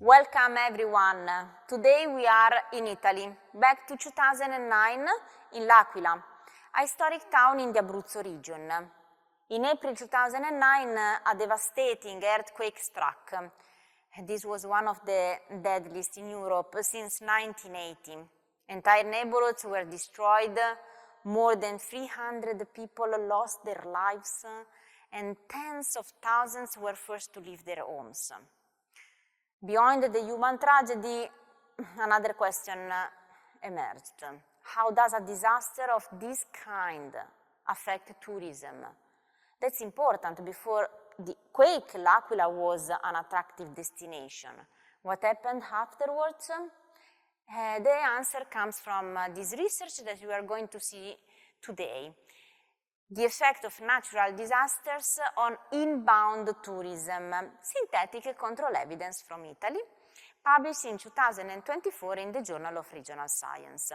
Welcome everyone. Today we are in Italy, back to 2009 in L'Aquila, a historic town in the Abruzzo region. In April 2009, a devastating earthquake struck. This was one of the deadliest in Europe since 1980. Entire neighborhoods were destroyed, more than 300 people lost their lives, and tens of thousands were forced to leave their homes. Beyond the human tragedy, another question emerged. How does a disaster of this kind affect tourism? That's important. Before the quake, L'Aquila was an attractive destination. What happened afterwards? The answer comes from this research that we are going to see today. The effect of natural disasters on inbound tourism, synthetic control evidence from Italy, published in 2024 in the Journal of Regional Science.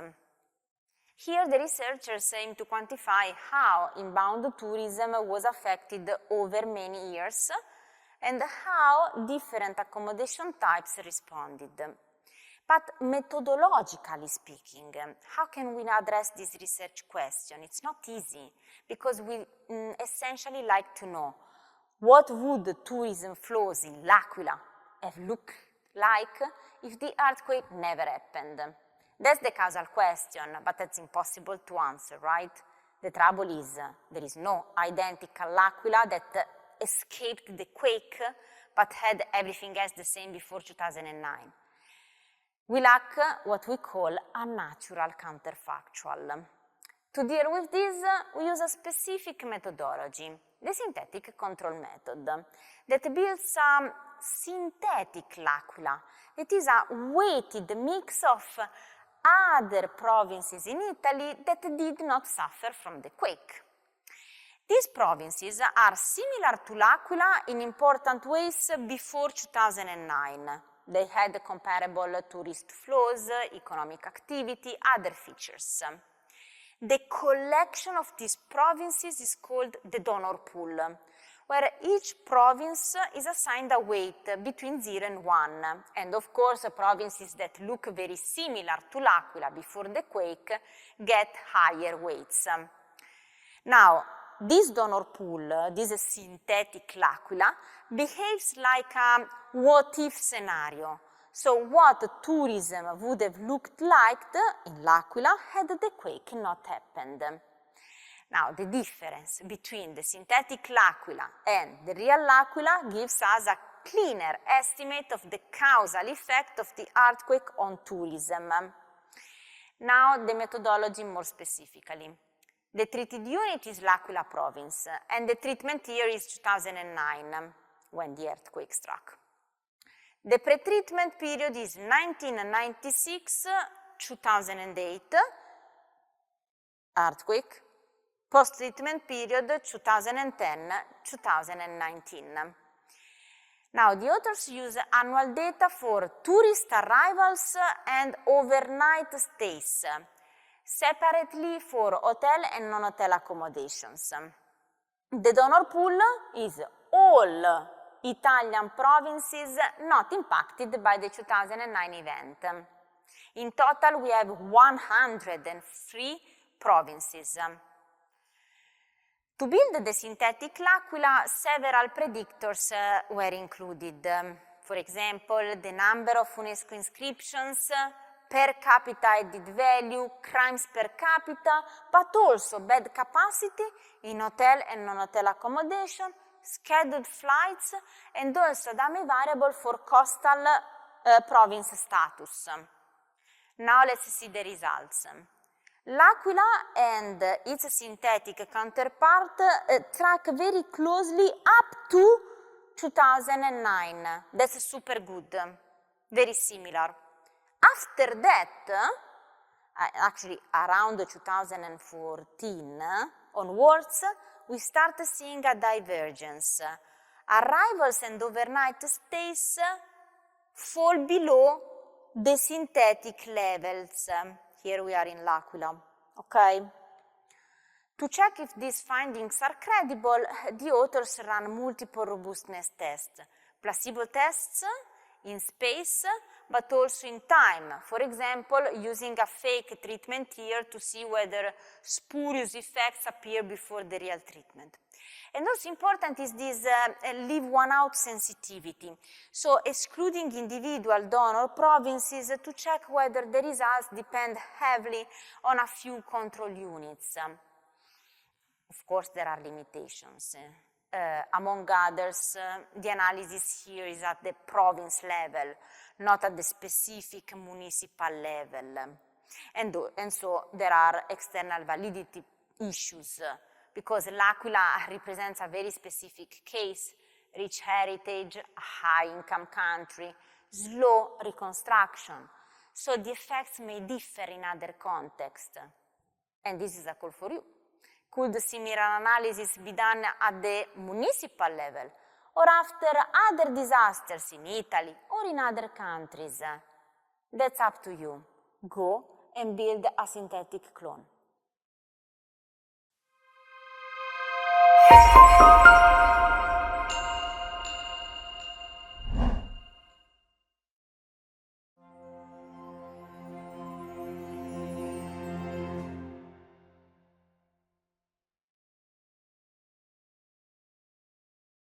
Here the researchers aim to quantify how inbound tourism was affected over many years and how different accommodation types responded. But methodologically speaking, how can we address this research question? It's not easy, because we essentially like to know what would the tourism flows in L'Aquila have looked like if the earthquake never happened. That's the causal question, but that's impossible to answer, right? The trouble is, there is no identical L'Aquila that escaped the quake, but had everything else the same before 2009. We lack what we call a natural counterfactual. To deal with this, we use a specific methodology, the synthetic control method, that builds a synthetic L'Aquila. It is a weighted mix of other provinces in Italy that did not suffer from the quake. These provinces are similar to L'Aquila in important ways before 2009. They had comparable tourist flows, economic activity, other features. The collection of these provinces is called the donor pool, where each province is assigned a weight between 0 and 1. And of course, provinces that look very similar to L'Aquila before the quake get higher weights. Now, this donor pool, this synthetic L'Aquila, behaves like a what-if scenario. So what tourism would have looked like in L'Aquila had the quake not happened. Now, the difference between the synthetic L'Aquila and the real L'Aquila gives us a cleaner estimate of the causal effect of the earthquake on tourism. Now, the methodology more specifically. The treated unit is L'Aquila province, and the treatment year is 2009, when the earthquake struck. The pre-treatment period is 1996-2008, earthquake. Post-treatment period 2010-2019. Now, the authors use annual data for tourist arrivals and overnight stays, separately for hotel and non-hotel accommodations. The donor pool is all Italian provinces not impacted by the 2009 event. In total, we have 103 provinces. To build the synthetic L'Aquila, several predictors were included. For example, the number of UNESCO inscriptions, per capita added value, crimes per capita, but also bed capacity in hotel and non-hotel accommodation, scheduled flights, and also a dummy variable for coastal province status. Now let's see the results. L'Aquila and its synthetic counterpart track very closely up to 2009. That's super good, very similar. After that, actually around 2014 onwards, we start seeing a divergence. Arrivals and overnight stays fall below the synthetic levels. Here we are in L'Aquila, okay? To check if these findings are credible, the authors ran multiple robustness tests, placebo tests in space, but also in time. For example, using a fake treatment here to see whether spurious effects appear before the real treatment. And also important is this leave one out sensitivity. So excluding individual donor provinces to check whether the results depend heavily on a few control units. Of course, there are limitations. Among others, the analysis here is at the province level, not at the specific municipal level. And so there are external validity issues because L'Aquila represents a very specific case, rich heritage, high-income country, slow reconstruction. So the effects may differ in other contexts. And this is a call for you. Could similar analysis be done at the municipal level or after other disasters in Italy or in other countries? That's up to you. Go and build a synthetic clone.